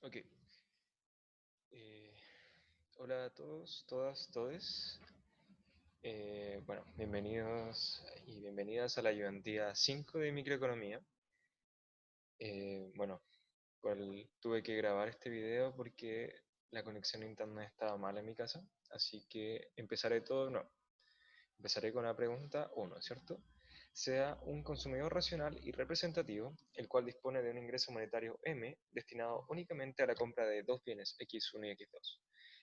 Ok. Eh, Hola a todos, todas, todes. Bueno, bienvenidos y bienvenidas a la ayudantía 5 de microeconomía. Bueno, tuve que grabar este video porque la conexión a internet estaba mala en mi casa, así que empezaré todo de nuevo. Empezaré con la pregunta 1, ¿cierto? Sea un consumidor racional y representativo, el cual dispone de un ingreso monetario M destinado únicamente a la compra de dos bienes X1 y X2.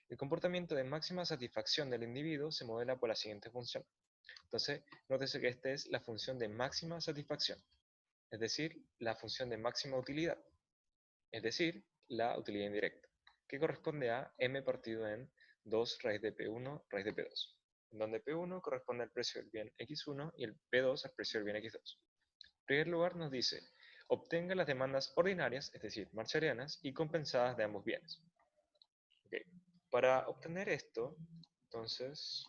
El comportamiento de máxima satisfacción del individuo se modela por la siguiente función. Entonces, nótese que esta es la función de máxima satisfacción, es decir, la función de máxima utilidad, es decir, la utilidad indirecta, que corresponde a m partido en 2 raíz de P1 raíz de P2, en donde P1 corresponde al precio del bien X1 y el P2 al precio del bien X2. En primer lugar nos dice, obtenga las demandas ordinarias, es decir, marcharianas, y compensadas de ambos bienes. Okay. Para obtener esto, entonces,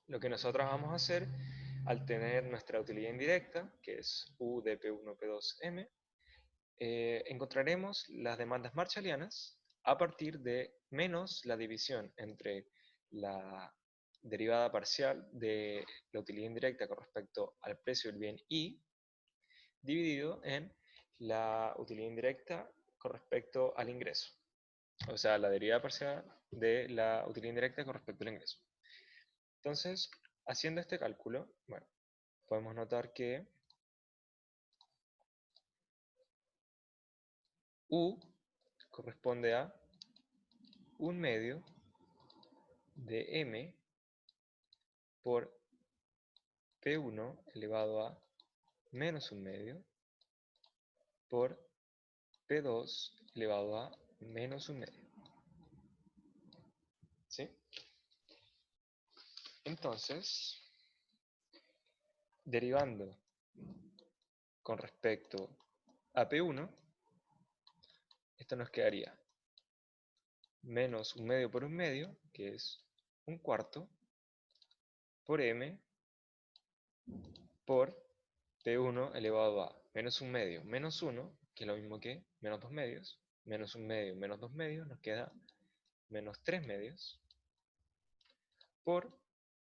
lo que nosotros vamos a hacer al tener nuestra utilidad indirecta, que es U de P1, P2, M, encontraremos las demandas marshallianas a partir de menos la división entre la derivada parcial de la utilidad indirecta con respecto al precio del bien I, dividido en la utilidad indirecta con respecto al ingreso. O sea, la derivada parcial de la utilidad indirecta con respecto al ingreso. Entonces, haciendo este cálculo, bueno, podemos notar que U corresponde a un medio de M por P1 elevado a menos un medio por P2 elevado a menos un medio. ¿Sí? Entonces, derivando con respecto a P1, esto nos quedaría menos un medio por un medio, que es un cuarto, por M por P1 elevado a menos un medio menos 1, que es lo mismo que menos 2 medios, menos un medio menos 2 medios, nos queda menos 3 medios, por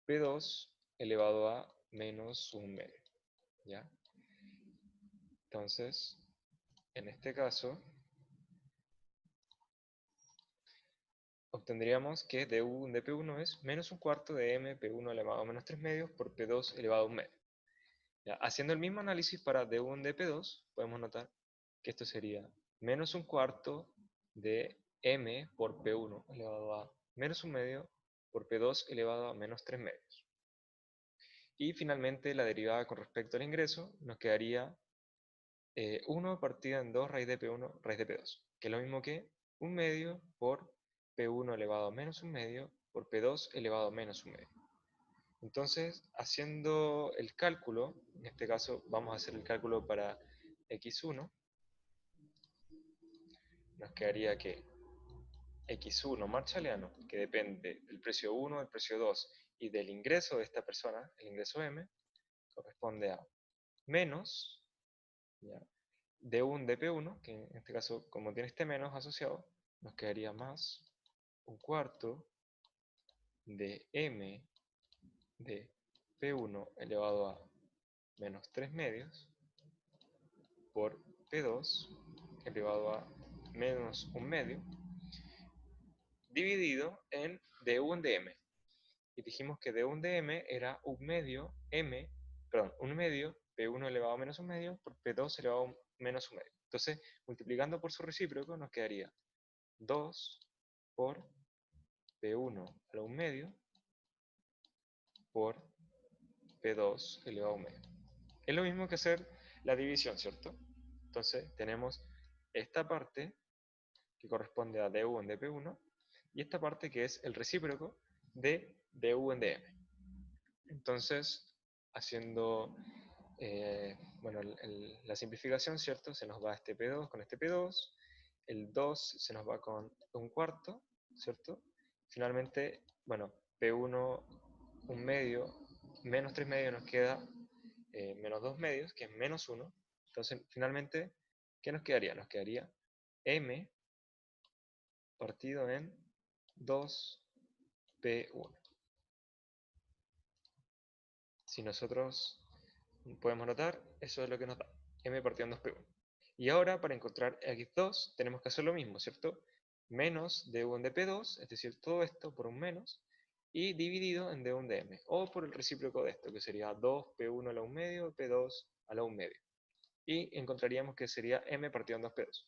P2 elevado a menos un medio. ¿Ya? Entonces, en este caso, obtendríamos que du de P1 es menos un cuarto de M P1 elevado a menos 3 medios por P2 elevado a un medio. ¿Ya? Haciendo el mismo análisis para d1 de P2, podemos notar que esto sería menos un cuarto de M por P1 elevado a menos un medio por P2 elevado a menos 3 medios. Y finalmente la derivada con respecto al ingreso nos quedaría 1 partido en 2 raíz de P1 raíz de P2, que es lo mismo que un medio por P1 elevado a menos un medio por P2 elevado a menos un medio. Entonces, haciendo el cálculo, en este caso vamos a hacer el cálculo para X1, nos quedaría que X1 marshalliano, que depende del precio 1, del precio 2 y del ingreso de esta persona, el ingreso M, corresponde a menos, ¿ya?, de un dp1, que en este caso, como tiene este menos asociado, nos quedaría más un cuarto de M de P1 elevado a menos 3 medios por P2 elevado a menos un medio, dividido en d1 de M. Y dijimos que d1 de M era un medio M, perdón, un medio P1 elevado a menos un medio por P2 elevado a menos un medio. Entonces, multiplicando por su recíproco, nos quedaría 2 por P1 a la un medio por P2 elevado a un medio. Es lo mismo que hacer la división, ¿cierto? Entonces, tenemos esta parte que corresponde a du en dp1 y esta parte que es el recíproco de du en dm. Entonces, haciendo bueno, la simplificación, ¿cierto? Se nos va este P2 con este P2, el 2 se nos va con un cuarto, ¿cierto? Finalmente, bueno, P1 un medio, menos 3 medios nos queda menos 2 medios, que es menos 1. Entonces, finalmente, ¿qué nos quedaría? Nos quedaría M partido en 2P1. Si nosotros podemos notar, eso es lo que nos da, M partido en 2P1. Y ahora para encontrar X2 tenemos que hacer lo mismo, ¿cierto? Menos D1 de P2, es decir, todo esto por un menos, y dividido en D1 de M, o por el recíproco de esto, que sería 2P1 a la 1 medio, P2 a la 1 medio. Y encontraríamos que sería M partido en 2P2.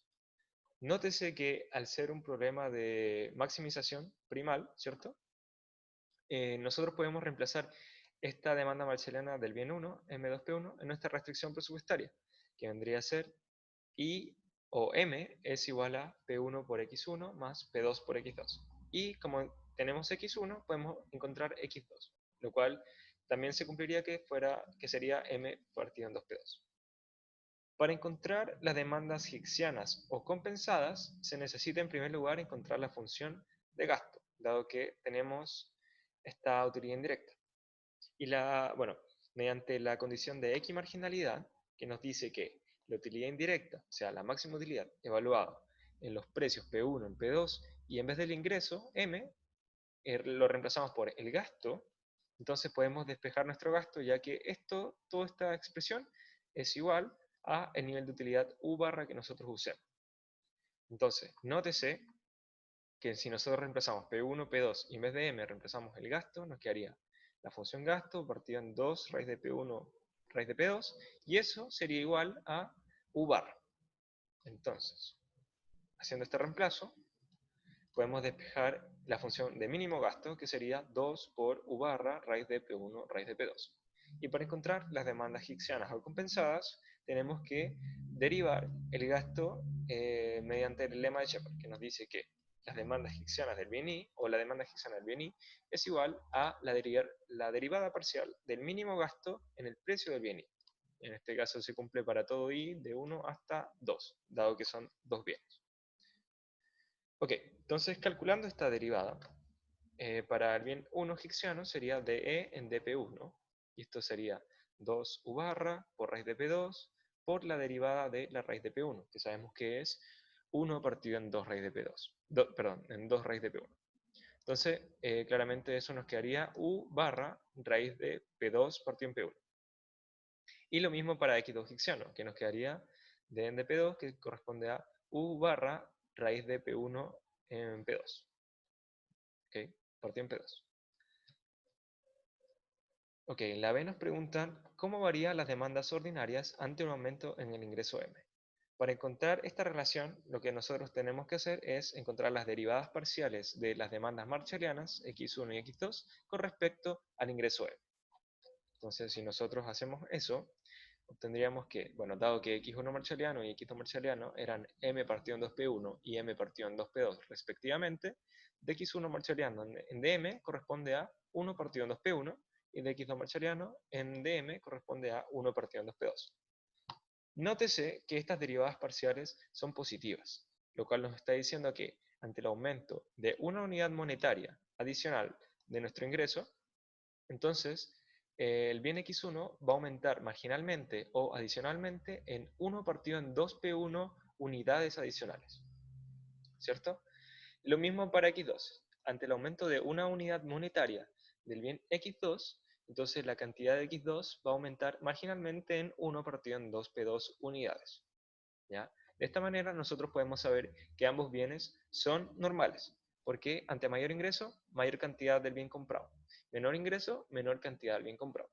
Nótese que al ser un problema de maximización primal, ¿cierto? Nosotros podemos reemplazar esta demanda marshallana del bien 1, M2P1, en nuestra restricción presupuestaria, que vendría a ser I o M es igual a P1 por X1 más P2 por X2. Y como tenemos X1, podemos encontrar X2, lo cual también se cumpliría que sería M partido en 2P2. Para encontrar las demandas hicksianas o compensadas, se necesita en primer lugar encontrar la función de gasto, dado que tenemos esta utilidad indirecta. Y bueno, mediante la condición de X marginalidad, que nos dice que la utilidad indirecta, o sea, la máxima utilidad evaluada en los precios P1 en P2, y en vez del ingreso, M, lo reemplazamos por el gasto, entonces podemos despejar nuestro gasto, ya que toda esta expresión es igual a el nivel de utilidad U barra que nosotros usemos. Entonces, nótese que si nosotros reemplazamos P1, P2 y en vez de M reemplazamos el gasto, nos quedaría la función gasto partida en 2 raíz de P1 raíz de P2, y eso sería igual a U barra. Entonces, haciendo este reemplazo, podemos despejar la función de mínimo gasto, que sería 2 por U barra raíz de P1 raíz de P2. Y para encontrar las demandas hicksianas o compensadas, tenemos que derivar el gasto mediante el lema de Shepard, que nos dice que las demandas hicksianas del bien I, o la demanda hicksiana del bien I, es igual a la derivada parcial del mínimo gasto en el precio del bien I. En este caso se cumple para todo I de 1 hasta 2, dado que son dos bienes. Ok, entonces calculando esta derivada, para el bien 1 hicksiano sería dE en dP1, y esto sería 2U barra por raíz de P2 por la derivada de la raíz de P1, que sabemos que es 1 partido en 2 raíz de P2, perdón, en 2 raíz de P1. Entonces, claramente eso nos quedaría U barra raíz de P2 partido en P1. Y lo mismo para X2 hicksiano, que nos quedaría dE en dP2, que corresponde a U barra raíz de P1 en P2. ¿Ok? Partido en P2. Ok, en la B nos preguntan cómo varían las demandas ordinarias ante un aumento en el ingreso M. Para encontrar esta relación, lo que nosotros tenemos que hacer es encontrar las derivadas parciales de las demandas marshallianas, X1 y X2, con respecto al ingreso M. Entonces, si nosotros hacemos eso, obtendríamos que, bueno, dado que X1 marshalliano y X2 marshalliano eran M partido en 2P1 y M partido en 2P2 respectivamente, de X1 marshalliano en DM corresponde a 1 partido en 2P1 y de X2 marshalliano en DM corresponde a 1 partido en 2P2. Nótese que estas derivadas parciales son positivas, lo cual nos está diciendo que ante el aumento de una unidad monetaria adicional de nuestro ingreso, entonces el bien X1 va a aumentar marginalmente o adicionalmente en 1 partido en 2P1 unidades adicionales, ¿cierto? Lo mismo para X2. Ante el aumento de una unidad monetaria del bien X2, entonces la cantidad de X2 va a aumentar marginalmente en 1 partido en 2P2 unidades. ¿Ya? De esta manera nosotros podemos saber que ambos bienes son normales, porque ante mayor ingreso, mayor cantidad del bien comprado. Menor ingreso, menor cantidad del bien comprado.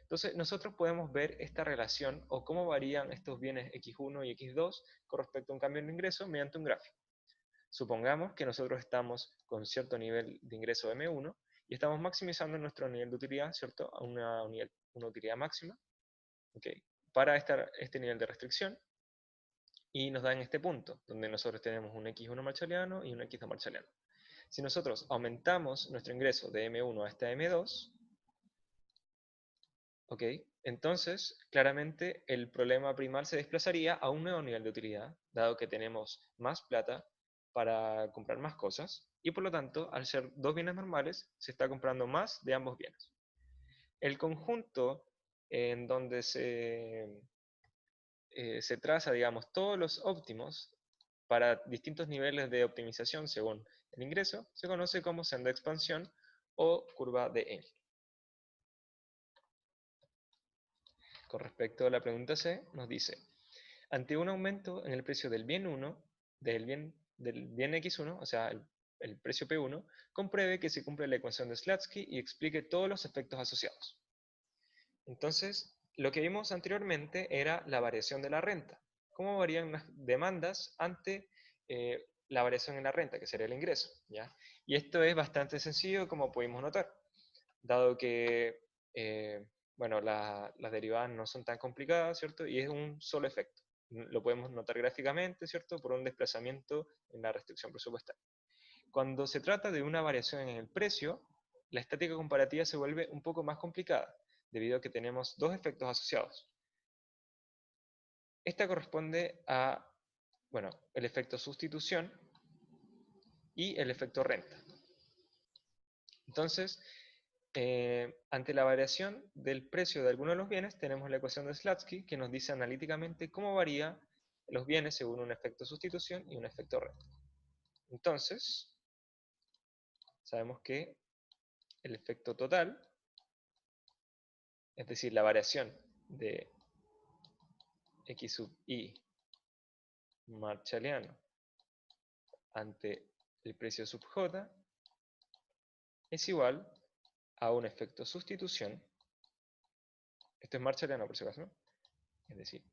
Entonces nosotros podemos ver esta relación o cómo varían estos bienes X1 y X2 con respecto a un cambio en ingreso mediante un gráfico. Supongamos que nosotros estamos con cierto nivel de ingreso M1 y estamos maximizando nuestro nivel de utilidad, ¿cierto? A una utilidad máxima, ¿okay? Para este nivel de restricción, y nos da en este punto, donde nosotros tenemos un X1 marshalliano y un X2 marshalliano. Si nosotros aumentamos nuestro ingreso de M1 a este M2, ¿ok? Entonces, claramente el problema primal se desplazaría a un nuevo nivel de utilidad, dado que tenemos más plata para comprar más cosas, y por lo tanto, al ser dos bienes normales, se está comprando más de ambos bienes. El conjunto en donde se traza, digamos, todos los óptimos para distintos niveles de optimización según el ingreso, se conoce como senda de expansión o curva de Engel. Con respecto a la pregunta C, nos dice, ante un aumento en el precio del bien 1, del bien X1, o sea, el precio P1, compruebe que se cumple la ecuación de Slatsky y explique todos los efectos asociados. Entonces, lo que vimos anteriormente era la variación de la renta. Cómo varían las demandas ante la variación en la renta, que sería el ingreso, ¿ya? Y esto es bastante sencillo, como pudimos notar, dado que, bueno, las derivadas no son tan complicadas, ¿cierto? Y es un solo efecto. Lo podemos notar gráficamente, ¿cierto? Por un desplazamiento en la restricción presupuestaria. Cuando se trata de una variación en el precio, la estática comparativa se vuelve un poco más complicada, debido a que tenemos dos efectos asociados. Esta corresponde a, bueno, el efecto sustitución y el efecto renta. Entonces, ante la variación del precio de alguno de los bienes, tenemos la ecuación de Slatsky que nos dice analíticamente cómo varían los bienes según un efecto sustitución y un efecto renta. Entonces, sabemos que el efecto total, es decir, la variación de X sub I marshalliano ante el precio sub J, es igual a un efecto sustitución, esto es marshalliano por si acaso, ¿no? Es decir,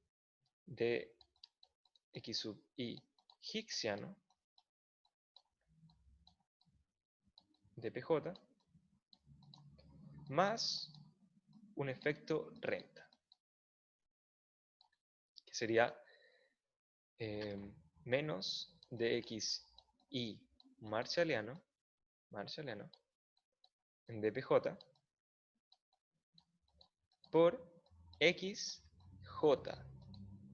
de X sub I hicksiano de PJ más un efecto renta, que sería menos dxi marshalliano en dpj por xj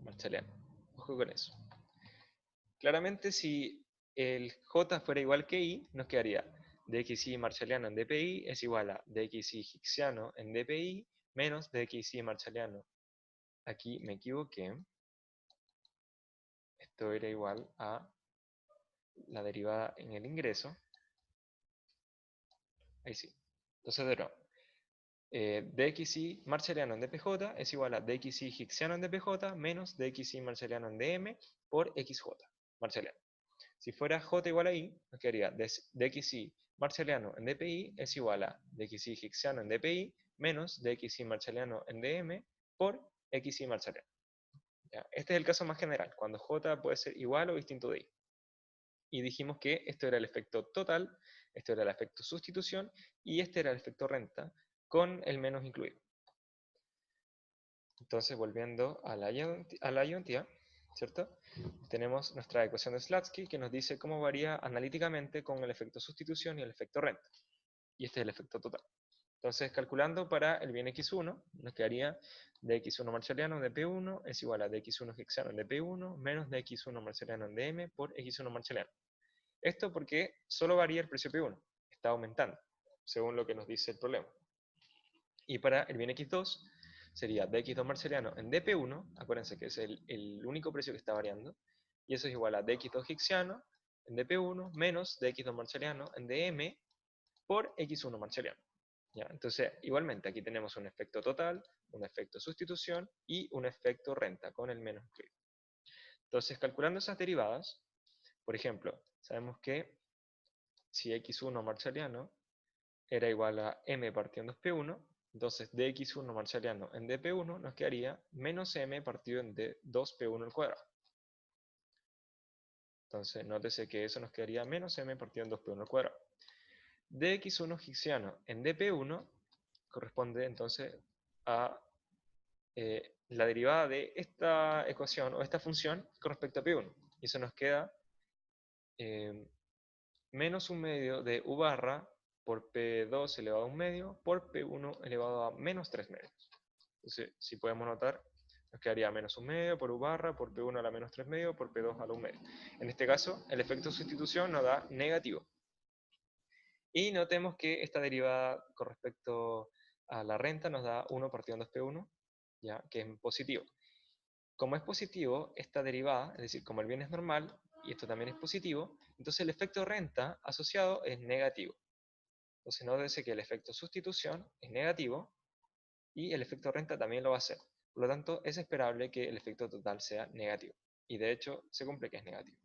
marshalliano. Ojo con eso. Claramente si el j fuera igual que i, nos quedaría dxi marshalliano en dpi es igual a dxi hicksiano en dpi menos dxi marshalliano. Aquí me equivoqué. Esto era igual a la derivada en el ingreso. Ahí sí. Entonces, de nuevo, dxi marshalliano en dpj es igual a dxi hicksiano en dpj menos dxi marshalliano en dm por xj marshalliano. Si fuera j igual a i, nos quedaría dxi marshalliano en dpi es igual a dxi hicksiano en dpi menos dxi marshalliano en dm por xi marshalliano. ¿Ya? Este es el caso más general, cuando j puede ser igual o distinto de i. Y dijimos que esto era el efecto total, esto era el efecto sustitución y este era el efecto renta con el menos incluido. Entonces, volviendo a la ayuntía, ¿cierto? Tenemos nuestra ecuación de Slatsky que nos dice cómo varía analíticamente con el efecto sustitución y el efecto renta. Y este es el efecto total. Entonces, calculando para el bien x1, nos quedaría dx1 marshalliano de P1 es igual a dx1 hicksiano de P1 menos dx1 marshalliano de M por x1 marshalliano. Esto porque solo varía el precio P1, está aumentando, según lo que nos dice el problema. Y para el bien x2 sería dx2 marshalliano en dp1, acuérdense que es el único precio que está variando, y eso es igual a dx2 hicksiano en dp1 menos dx2 marshalliano en dm por x1 marshalliano. ¿Ya? Entonces, igualmente, aquí tenemos un efecto total, un efecto sustitución y un efecto renta con el menos incluido. Entonces, calculando esas derivadas, por ejemplo, sabemos que si x1 marshalliano era igual a m partido en 2p1, entonces dx1 marshalliano en dp1 nos quedaría menos m partido en 2p1 al cuadrado. Entonces, nótese que eso nos quedaría menos m partido en 2p1 al cuadrado. dx1 hicksiano en dp1 corresponde entonces a la derivada de esta ecuación o esta función con respecto a p1. Y eso nos queda menos un medio de u barra por p2 elevado a un medio por p1 elevado a menos 3 medios. Entonces, si podemos notar, nos quedaría menos un medio por u barra por p1 a la menos 3 medio por p2 a la 1 medio. En este caso, el efecto sustitución nos da negativo. Y notemos que esta derivada con respecto a la renta nos da 1 partido en 2p1, ¿ya? Que es positivo. Como es positivo, esta derivada, es decir, como el bien es normal y esto también es positivo, entonces el efecto renta asociado es negativo. Entonces nótese que el efecto sustitución es negativo y el efecto renta también lo va a hacer. Por lo tanto, es esperable que el efecto total sea negativo. Y de hecho, se cumple que es negativo.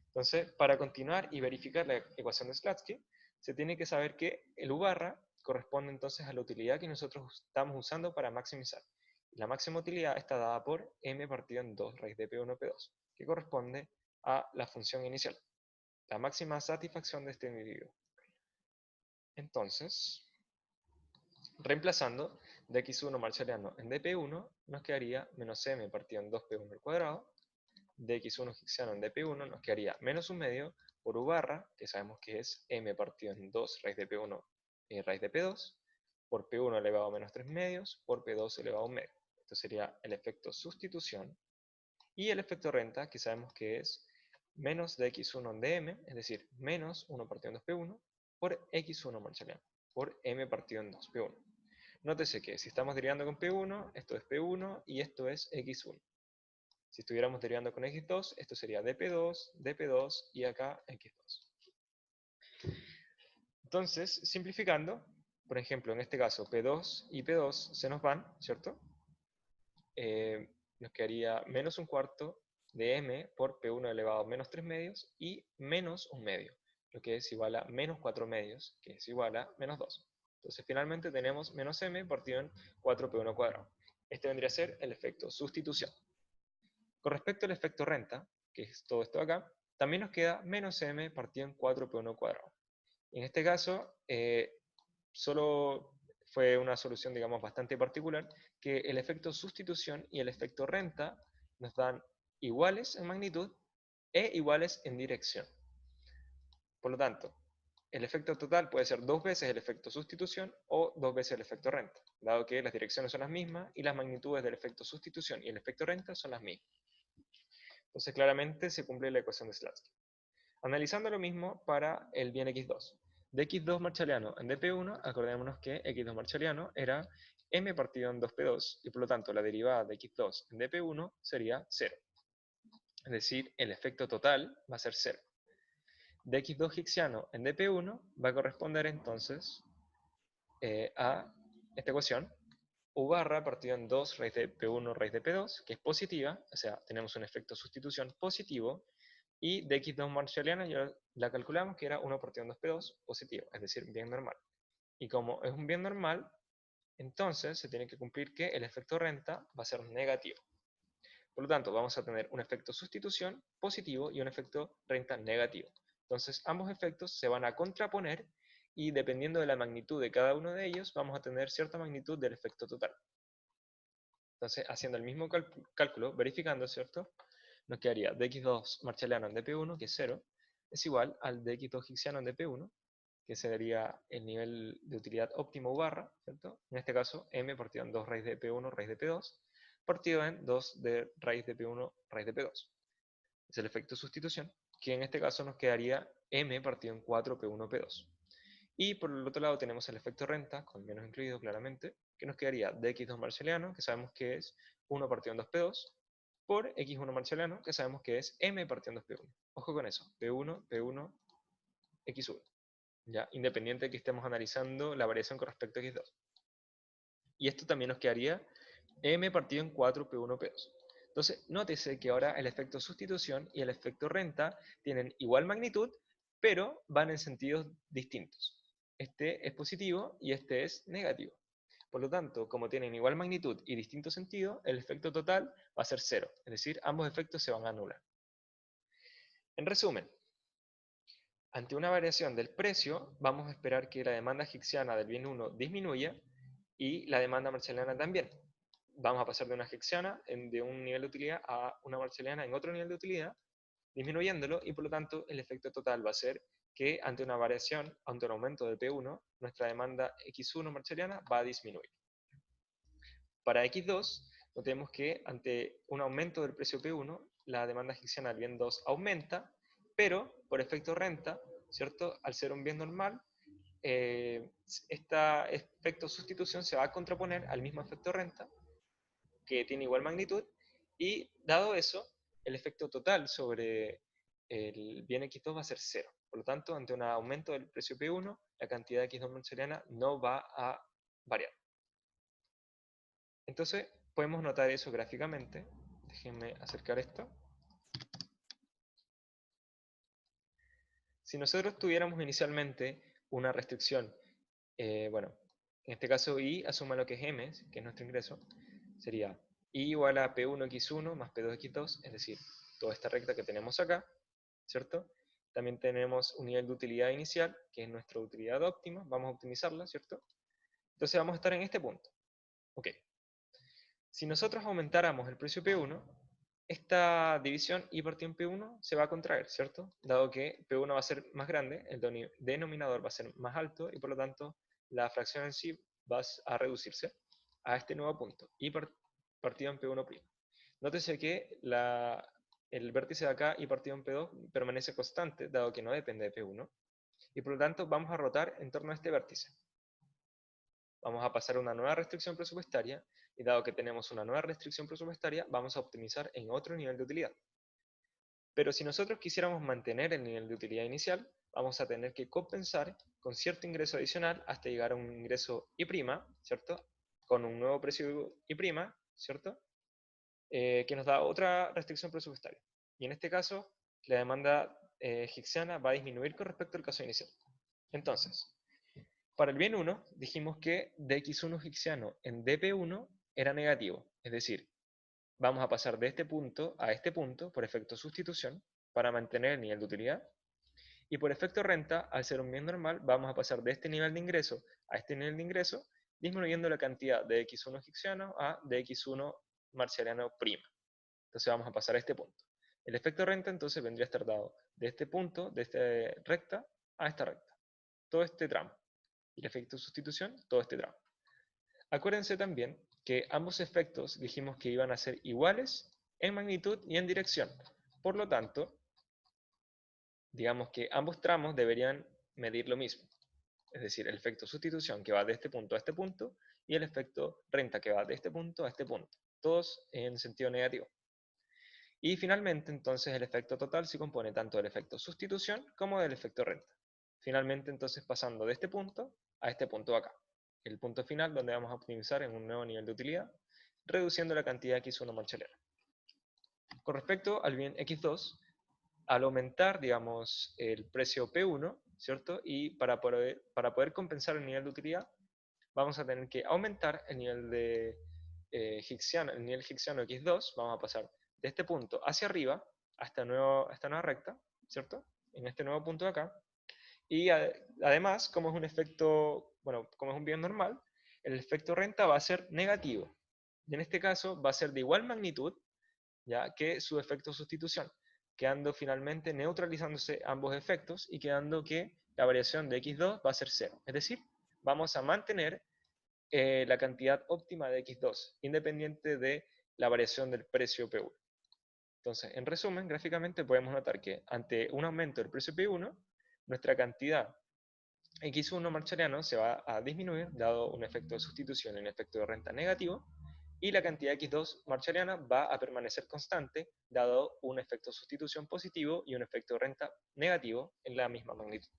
Entonces, para continuar y verificar la ecuación de Slatsky, se tiene que saber que el U barra corresponde entonces a la utilidad que nosotros estamos usando para maximizar. La máxima utilidad está dada por m partido en 2 raíz de P1 P2, que corresponde a la función inicial, la máxima satisfacción de este individuo. Entonces, reemplazando dx1 marshaliano en dp1, nos quedaría menos m partido en 2p1 al cuadrado, dx1 higgsano en dp1 nos quedaría menos un medio por u barra, que sabemos que es m partido en 2 raíz de p1 raíz de p2, por p1 elevado a menos 3 medios, por p2 elevado a un medio. Esto sería el efecto sustitución. Y el efecto renta, que sabemos que es menos dx1 en dm, es decir, menos 1 partido en 2p1, por x1 marshaliano, por m partido en 2p1. Nótese que si estamos derivando con P1, esto es P1 y esto es X1. Si estuviéramos derivando con X2, esto sería dP2, dP2 y acá X2. Entonces, simplificando, por ejemplo, en este caso P2 y P2 se nos van, ¿cierto? Nos quedaría menos un cuarto de M por P1 elevado a menos 3 medios y menos un medio, lo que es igual a menos 4 medios, que es igual a menos 2. Entonces finalmente tenemos menos M partido en 4P1 cuadrado. Este vendría a ser el efecto sustitución. Con respecto al efecto renta, que es todo esto de acá, también nos queda menos M partido en 4P1 cuadrado. En este caso, solo fue una solución, digamos, bastante particular, que el efecto sustitución y el efecto renta nos dan iguales en magnitud e iguales en dirección. Por lo tanto, el efecto total puede ser 2 veces el efecto sustitución o 2 veces el efecto renta, dado que las direcciones son las mismas y las magnitudes del efecto sustitución y el efecto renta son las mismas. Entonces, claramente se cumple la ecuación de Slatsky. Analizando lo mismo para el bien x2. De x2 marshaliano en dp1, acordémonos que x2 marshaliano era m partido en 2p2, y por lo tanto la derivada de x2 en dp1 sería 0. Es decir, el efecto total va a ser 0. De x2 higgsano en dp1 va a corresponder entonces a esta ecuación, u barra partido en 2 raíz de p1 raíz de p2, que es positiva, o sea, tenemos un efecto sustitución positivo, y de x2 marshalliana ya la calculamos que era 1 partido en 2p2 positivo, es decir, bien normal. Y como es un bien normal, entonces se tiene que cumplir que el efecto renta va a ser negativo. Por lo tanto, vamos a tener un efecto sustitución positivo y un efecto renta negativo. Entonces, ambos efectos se van a contraponer y dependiendo de la magnitud de cada uno de ellos, vamos a tener cierta magnitud del efecto total. Entonces, haciendo el mismo cálculo, verificando, ¿cierto? Nos quedaría dx2 marshalliano en dp1, que es 0, es igual al dx2 higgsano en dp1, que sería el nivel de utilidad óptimo u barra, ¿cierto? En este caso, m partido en 2 raíz de p1 raíz de p2, partido en 2 de raíz de p1 raíz de p2. Es el efecto sustitución, que en este caso nos quedaría m partido en 4 p1 p2. Y por el otro lado tenemos el efecto renta, con menos incluido claramente, que nos quedaría dx2 marshalliano, que sabemos que es 1 partido en 2p2, por x1 marshalliano, que sabemos que es m partido en 2p1. Ojo con eso, p1, p1, x1. ¿Ya? Independiente de que estemos analizando la variación con respecto a x2. Y esto también nos quedaría m partido en 4 p1 p2. Entonces, nótese que ahora el efecto sustitución y el efecto renta tienen igual magnitud, pero van en sentidos distintos. Este es positivo y este es negativo. Por lo tanto, como tienen igual magnitud y distinto sentido, el efecto total va a ser 0. Es decir, ambos efectos se van a anular. En resumen, ante una variación del precio, vamos a esperar que la demanda higgsana del bien 1 disminuya y la demanda marshalliana también. Vamos a pasar de una higgsana de un nivel de utilidad a una marshalliana en otro nivel de utilidad, disminuyéndolo, y por lo tanto el efecto total va a ser que ante una variación, ante un aumento de P1, nuestra demanda X1 marshalliana va a disminuir. Para X2, notemos que ante un aumento del precio P1, la demanda higgsana del bien 2 aumenta, pero por efecto renta, ¿cierto? Al ser un bien normal, este efecto sustitución se va a contraponer al mismo efecto renta, que tiene igual magnitud, y dado eso, el efecto total sobre el bien X2 va a ser 0. Por lo tanto, ante un aumento del precio P1, la cantidad de X2 marshaliana no va a variar. Entonces, podemos notar eso gráficamente. Déjenme acercar esto. Si nosotros tuviéramos inicialmente una restricción, bueno, en este caso I asuma lo que es M, que es nuestro ingreso, sería I igual a P1X1 más P2X2, es decir, toda esta recta que tenemos acá, ¿cierto? También tenemos un nivel de utilidad inicial, que es nuestra utilidad óptima, vamos a optimizarla, ¿cierto? Entonces vamos a estar en este punto. Ok. Si nosotros aumentáramos el precio P1, esta división I partido en P1 se va a contraer, ¿cierto? Dado que P1 va a ser más grande, el denominador va a ser más alto y por lo tanto la fracción en sí va a reducirse a este nuevo punto, I partido en P1'. Nótese que el vértice de acá, I partido en P2, permanece constante, dado que no depende de P1, y por lo tanto vamos a rotar en torno a este vértice. Vamos a pasar una nueva restricción presupuestaria, y dado que tenemos una nueva restricción presupuestaria, vamos a optimizar en otro nivel de utilidad. Pero si nosotros quisiéramos mantener el nivel de utilidad inicial, vamos a tener que compensar con cierto ingreso adicional hasta llegar a un ingreso I', ¿cierto? Con un nuevo precio I', ¿cierto? Que nos da otra restricción presupuestaria. Y en este caso, la demanda hicksiana va a disminuir con respecto al caso inicial. Entonces, para el bien 1, dijimos que dx1 hicksiano en dp1 era negativo, es decir, vamos a pasar de este punto a este punto por efecto sustitución para mantener el nivel de utilidad, y por efecto renta, al ser un bien normal, vamos a pasar de este nivel de ingreso a este nivel de ingreso, disminuyendo la cantidad de x1 hicksiano a dx1 marshalliano prima. Entonces vamos a pasar a este punto. El efecto renta entonces vendría a estar dado de este punto, de esta recta, a esta recta. Todo este tramo. Y el efecto sustitución, todo este tramo. Acuérdense también que ambos efectos dijimos que iban a ser iguales en magnitud y en dirección. Por lo tanto, digamos que ambos tramos deberían medir lo mismo. Es decir, el efecto sustitución que va de este punto a este punto y el efecto renta que va de este punto a este punto. Todos en sentido negativo. Y finalmente, entonces, el efecto total se compone tanto del efecto sustitución como del efecto renta. Finalmente, entonces, pasando de este punto a este punto de acá. El punto final donde vamos a optimizar en un nuevo nivel de utilidad, reduciendo la cantidad X1 marchalera. Con respecto al bien X2, al aumentar, digamos, el precio P1, ¿cierto? Y para poder compensar el nivel de utilidad, vamos a tener que aumentar el nivel de hicksiano, el nivel hicksiano X2, vamos a pasar de este punto hacia arriba a esta nueva recta, ¿cierto? En este nuevo punto de acá. Y además, como es un efecto, bueno, como es un bien normal, el efecto renta va a ser negativo. Y en este caso va a ser de igual magnitud, ¿ya?, que su efecto sustitución, quedando finalmente neutralizándose ambos efectos y quedando que la variación de X2 va a ser 0. Es decir, vamos a mantener la cantidad óptima de X2, independiente de la variación del precio P1. Entonces, en resumen, gráficamente podemos notar que ante un aumento del precio P1, nuestra cantidad X1 marchariano se va a disminuir, dado un efecto de sustitución y un efecto de renta negativo, y la cantidad X2 marchariana va a permanecer constante, dado un efecto de sustitución positivo y un efecto de renta negativo en la misma magnitud.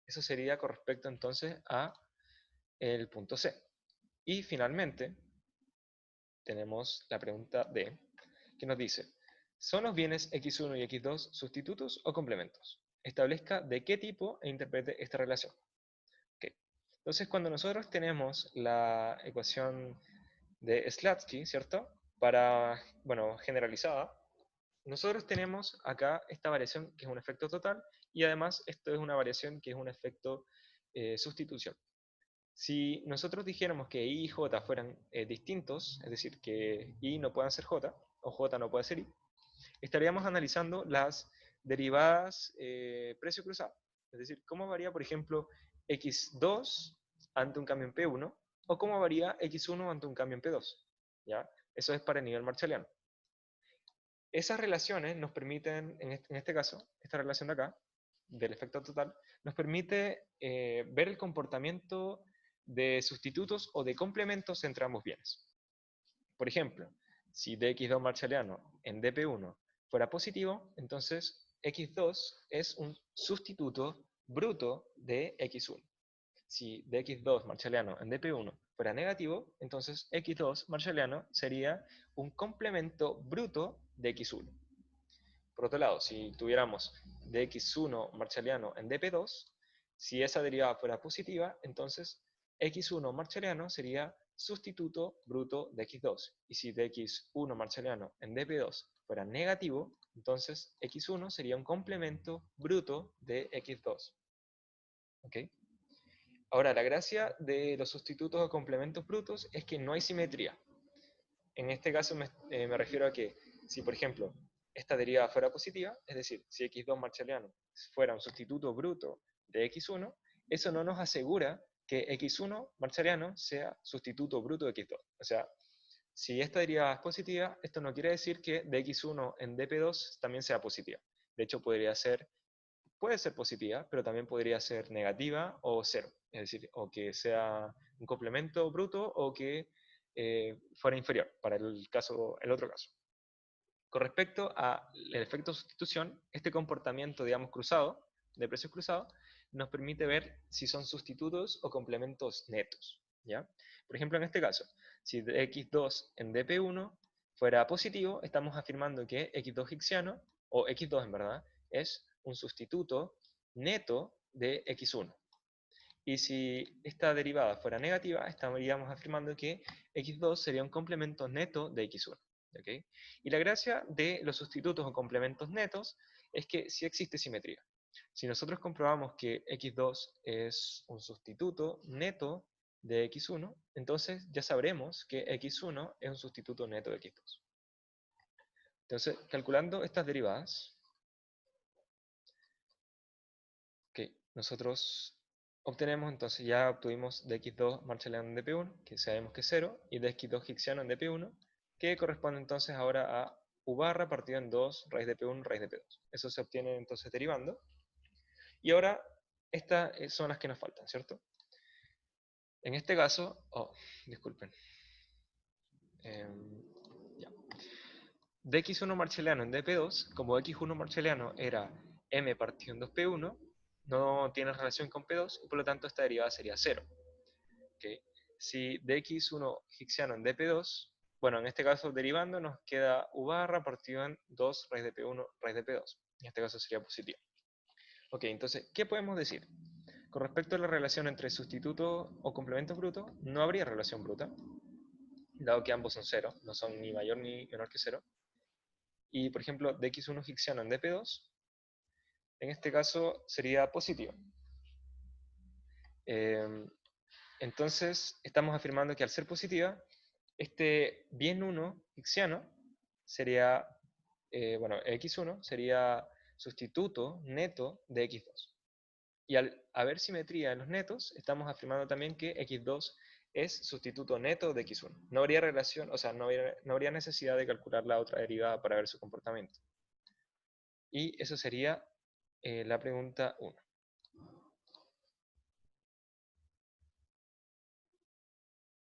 Eso sería con respecto entonces a el punto C. Y finalmente, tenemos la pregunta D, que nos dice, ¿son los bienes X1 y X2 sustitutos o complementos? Establezca de qué tipo e interprete esta relación. Okay. Entonces, cuando nosotros tenemos la ecuación de Slatsky, ¿cierto? Para, bueno, generalizada, nosotros tenemos acá esta variación que es un efecto total y además esto es una variación que es un efecto sustitución. Si nosotros dijéramos que I y J fueran distintos, es decir, que I no puedan ser J, o J no puede ser I, estaríamos analizando las derivadas precio cruzado. Es decir, cómo varía, por ejemplo, X2 ante un cambio en P1, o cómo varía X1 ante un cambio en P2. ¿Ya? Eso es para el nivel marshalliano. Esas relaciones nos permiten, en este caso, esta relación de acá, del efecto total, nos permite ver el comportamiento de sustitutos o de complementos entre ambos bienes. Por ejemplo, si dx2 marshalliano en dp1 fuera positivo, entonces x2 es un sustituto bruto de x1. Si dx2 marshalliano en dp1 fuera negativo, entonces x2 marshalliano sería un complemento bruto de x1. Por otro lado, si tuviéramos dx1 marshalliano en dp2, si esa derivada fuera positiva, entonces x1 marshalliano sería sustituto bruto de x2. Y si dx1 marshalliano en dp2 fuera negativo, entonces x1 sería un complemento bruto de x2. ¿Ok? Ahora, la gracia de los sustitutos o complementos brutos es que no hay simetría. En este caso me refiero a que si, por ejemplo, esta derivada fuera positiva, es decir, si x2 marshalliano fuera un sustituto bruto de x1, eso no nos asegura que x1 marshalliano sea sustituto bruto de x2. O sea, si esta derivada es positiva, esto no quiere decir que dx1 en dp2 también sea positiva. De hecho, puede ser positiva, pero también podría ser negativa o cero. Es decir, o que sea un complemento bruto o que fuera inferior, para el otro caso. Con respecto al efecto de sustitución, este comportamiento, digamos, cruzado, de precios cruzados, nos permite ver si son sustitutos o complementos netos. ¿Ya? Por ejemplo, en este caso, si x2 en dp1 fuera positivo, estamos afirmando que x2 hicksiano, o x2 en verdad, es un sustituto neto de x1. Y si esta derivada fuera negativa, estaríamos afirmando que x2 sería un complemento neto de x1. ¿Okay? Y la gracia de los sustitutos o complementos netos es que sí existe simetría. Si nosotros comprobamos que x2 es un sustituto neto de x1, entonces ya sabremos que x1 es un sustituto neto de x2. Entonces, calculando estas derivadas, nosotros obtenemos, entonces ya obtuvimos dx2 marshalliano en dp1, que sabemos que es 0, y dx2 hicksiano en dp1, que corresponde entonces ahora a u barra partido en 2 raíz de p1 raíz de p2. Eso se obtiene entonces derivando. Y ahora, estas son las que nos faltan, ¿cierto? En este caso, disculpen. Ya. dx1 marshalliano en dp2, como x1 marshalliano era m partido en 2p1, no tiene relación con p2 y por lo tanto esta derivada sería 0. ¿Okay? Si dx1 hicksiano en dp2, bueno, en este caso derivando nos queda u barra partido en 2 raíz de p1 raíz de p2. En este caso sería positivo. Ok, entonces, ¿qué podemos decir? Con respecto a la relación entre sustitutos o complementos brutos, no habría relación bruta, dado que ambos son 0, no son ni mayor ni menor que 0. Y, por ejemplo, dx1 hicksiano en dp2, en este caso sería positivo. Entonces, estamos afirmando que al ser positiva, este bien 1 hicksiano sería, bueno, x1 sería sustituto neto de x2. Y al haber simetría en los netos, estamos afirmando también que x2 es sustituto neto de x1. No habría relación, o sea, no habría necesidad de calcular la otra derivada para ver su comportamiento. Y eso sería la pregunta 1.